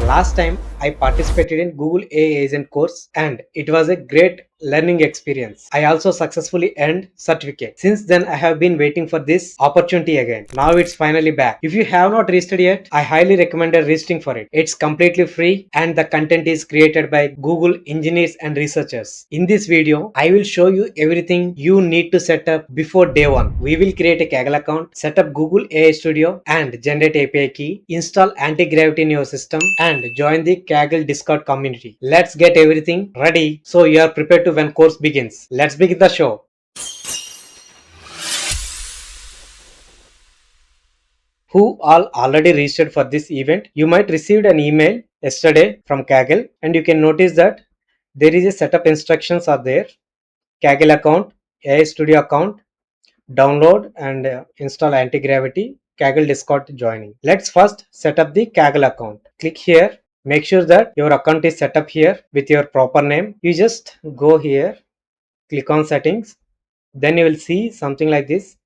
Last time I participated in Google AI Agent course and it was a great learning experience. I also successfully earned certificate. Since then I have been waiting for this opportunity again. Now it's finally back. If you have not registered yet, I highly recommend registering for it. It's completely free and the content is created by Google engineers and researchers. In this video, I will show you everything you need to set up before day one. We will create a Kaggle account, set up Google AI Studio and generate API key, install Antigravity in your system and join the Kaggle Discord community. Let's get everything ready so you are prepared to when course begins. Let's begin the show. Who all already registered for this event? You might received an email yesterday from Kaggle and you can notice that there is a setup instructions are there. Kaggle account, AI Studio account, download and install Antigravity, Kaggle Discord joining. Let's first set up the Kaggle account. Click here. Make sure that your account is set up here with your proper name. You just go here, click on settings. Then you will see something like this.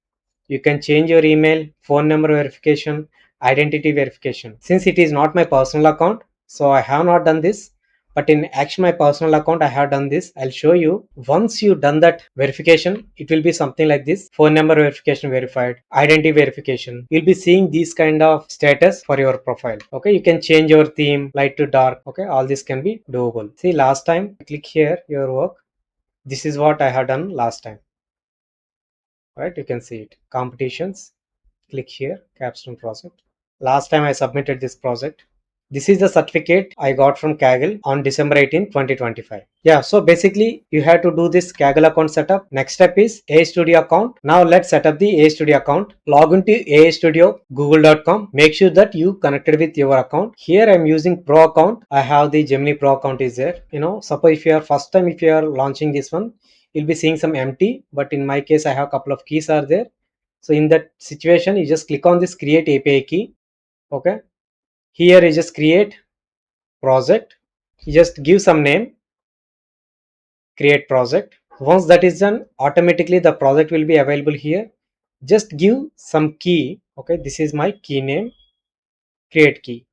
You can change your email, phone number verification, identity verification. Since it is not my personal account, so I have not done this. But in actually my personal account, I have done this. I'll show you. Once you done that verification, it will be something like this. Phone number verification verified, identity verification. You'll be seeing these kind of status for your profile. Okay, you can change your theme, light to dark. Okay, all this can be doable. See, last time, click here, your work. This is what I have done last time. Right, you can see it. Competitions. Click here, capstone project. Last time I submitted this project. This is the certificate I got from Kaggle on December 18, 2025. Yeah, so basically you have to do this Kaggle account setup. Next step is AI Studio account. Now let's set up the AI Studio account. Log into AI Studio google.com. Make sure that you connected with your account. Here I'm using Pro account. I have the Gemini Pro account is there. Suppose if you are first time, if you are launching this one, you'll be seeing some empty, but in my case, I have a couple of keys are there. So in that situation, you just click on this create API key. Okay. Here you just create project. You just give some name, create project. Once that is done, automatically the project will be available here. Just give some key. Okay. This is my key name, create key.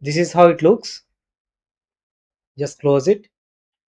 This is how it looks. Just close it.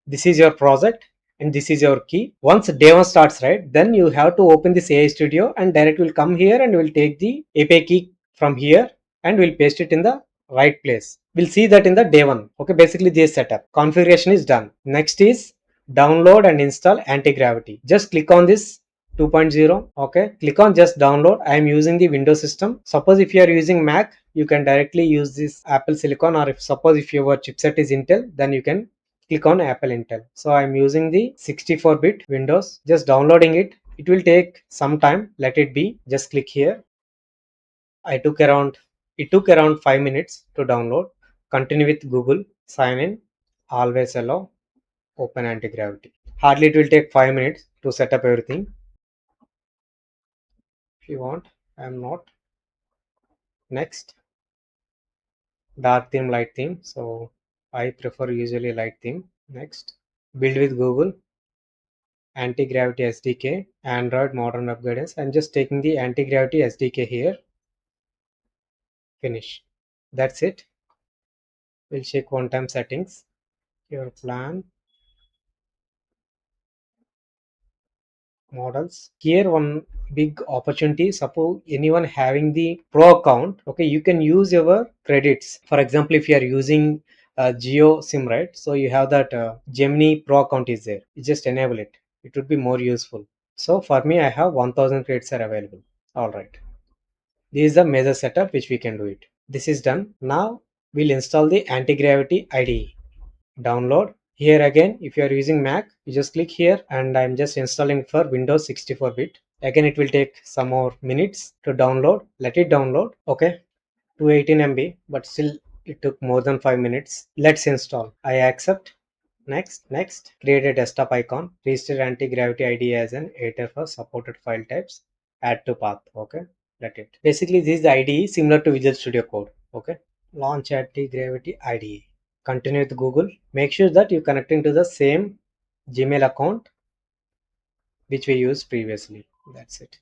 This is your project and this is your key. Once day one starts, right, then you have to open this AI Studio and direct will come here and will take the API key from here and we'll paste it in the right place. We'll see that in the day one. Okay, basically this setup. Configuration is done. Next is download and install Antigravity. Just click on this 2.0. Okay, click on just download. I am using the Windows system. Suppose if you are using Mac, you can directly use this Apple Silicon, or if your chipset is Intel, then you can click on Apple Intel. So I'm using the 64-bit Windows. Just downloading it. It will take some time. Let it be. Just click here. It took around 5 minutes to download. Continue with Google. Sign in. Always allow. Open Antigravity. Hardly it will take 5 minutes to set up everything. If you want, I'm not. Next. Dark theme, light theme. So I prefer usually light theme. Next. Build with Google. Antigravity SDK, Android Modern Web Guidance. I'm just taking the Antigravity SDK here. Finish. That's it. We'll check one time settings. Your plan. Models. Here one big opportunity. Suppose anyone having the Pro account, okay, you can use your credits. For example, if you are using Geo SIM, right? So you have that Gemini Pro account is there. You just enable it. It would be more useful. So for me, I have 1000 credits are available. All right. This is the major setup which we can do it. This is done. Now we'll install the Antigravity IDE. Download. Here again, if you are using Mac, you just click here and I'm just installing for Windows 64-bit. Again, it will take some more minutes to download. Let it download. Okay, 218 MB, but still it took more than 5 minutes. Let's install. I accept. Next. Create a desktop icon. Register Antigravity IDE as an editor for supported file types. Add to path. Okay. Let it. Basically, this is the IDE similar to Visual Studio Code. Okay. Launch Antigravity IDE. Continue with Google. Make sure that you're connecting to the same Gmail account which we used previously. That's it.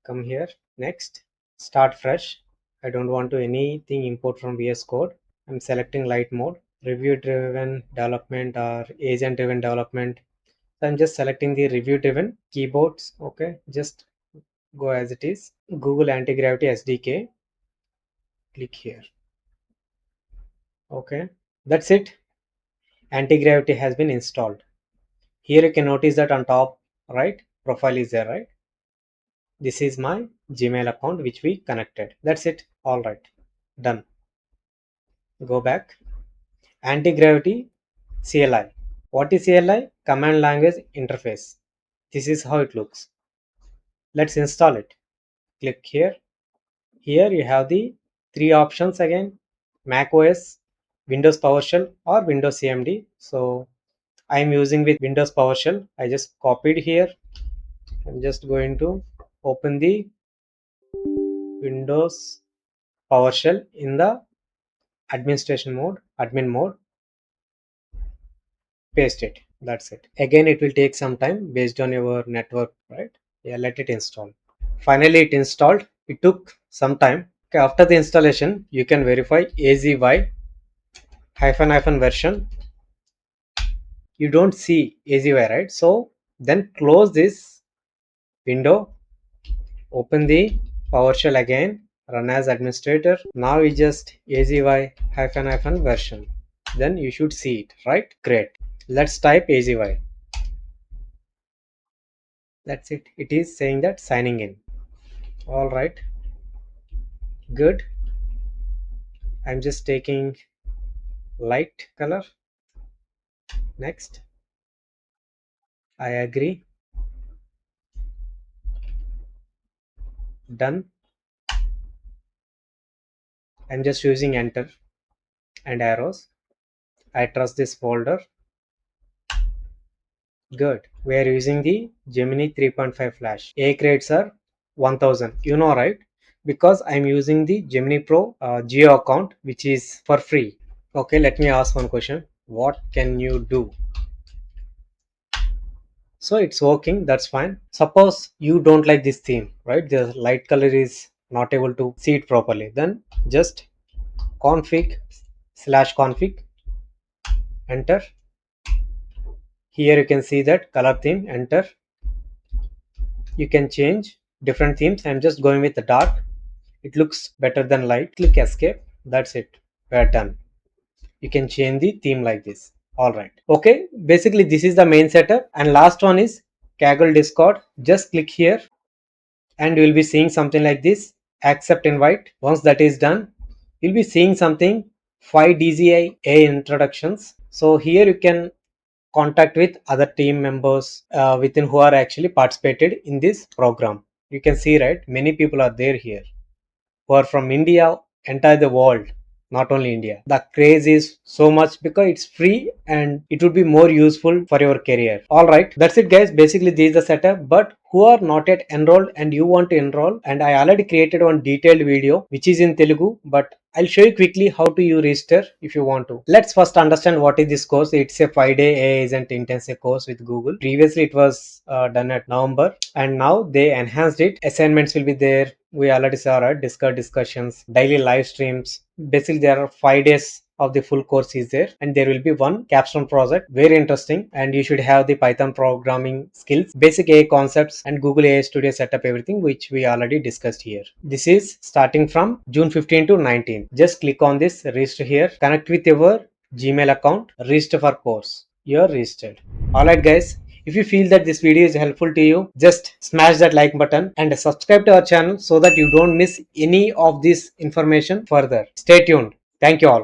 Come here. Next. Start fresh. I don't want to anything import from VS Code. I'm selecting light mode, review driven development or agent driven development. So I'm just selecting the review driven keyboards. Okay, just go as it is. Google Antigravity SDK. Click here. Okay, that's it. Antigravity has been installed. Here you can notice that on top right, profile is there, right? This is my Gmail account which we connected. That's it. All right, done. Go back. Antigravity CLI. What is CLI? Command language interface. This is how it looks. Let's install it. Click here. Here you have the three options again: Mac OS, Windows PowerShell, or Windows CMD. So I am using with Windows PowerShell. I just copied here. I'm just going to open the Windows PowerShell in the admin mode, paste it. That's it. Again, it will take some time based on your network, right? Yeah, let it install. Finally, it installed. It took some time. Okay, after the installation, you can verify AZY hyphen version. You don't see AZY, right? So then close this window, open the PowerShell again, run as administrator. Now we just AZY hyphen version. Then you should see it, right? Great. Let's type AZY. That's it. It is saying that signing in. All right. Good. I'm just taking light color. Next. I agree. Done. I'm just using enter and arrows. I trust this folder. Good. We are using the Gemini 3.5 Flash. A grades are 1000. You know, right? Because I'm using the Gemini Pro Geo account, which is for free. Okay, let me ask one question. What can you do? So it's working, that's fine. Suppose you don't like this theme, right? The light color is not able to see it properly. Then just config/config, enter. Here you can see that color theme, enter. You can change different themes. I'm just going with the dark. It looks better than light. Click escape. That's it. We're done. You can change the theme like this. All right. Okay. Basically, this is the main setup. And last one is Kaggle Discord. Just click here and you will be seeing something like this. Accept invite. Once that is done, you'll be seeing something 5 DZI A introductions. So here you can contact with other team members within who are actually participated in this program. You can see, right, many people are there here who are from India, entire the world, not only India. The craze is so much because it's free and it would be more useful for your career. All right, that's it, guys. Basically, this is the setup. But who are not yet enrolled and you want to enroll, and I already created one detailed video which is in Telugu, but I'll show you quickly how to you register if you want to. Let's first understand what is this course. It's a 5-day AI Agent intensive course with Google. Previously, it was done at November, and now they enhanced it. Assignments will be there. We already saw, right? Discussions, daily live streams. Basically, there are 5 days of the full course is there, and there will be one capstone project, very interesting, and you should have the Python programming skills, basic AI concepts, and Google AI Studio setup, everything which we already discussed here. This is starting from June 15 to 19. Just click on this register here, connect with your Gmail account, register for course. You're registered. Alright, guys, if you feel that this video is helpful to you, just smash that like button and subscribe to our channel so that you don't miss any of this information further. Stay tuned. Thank you all.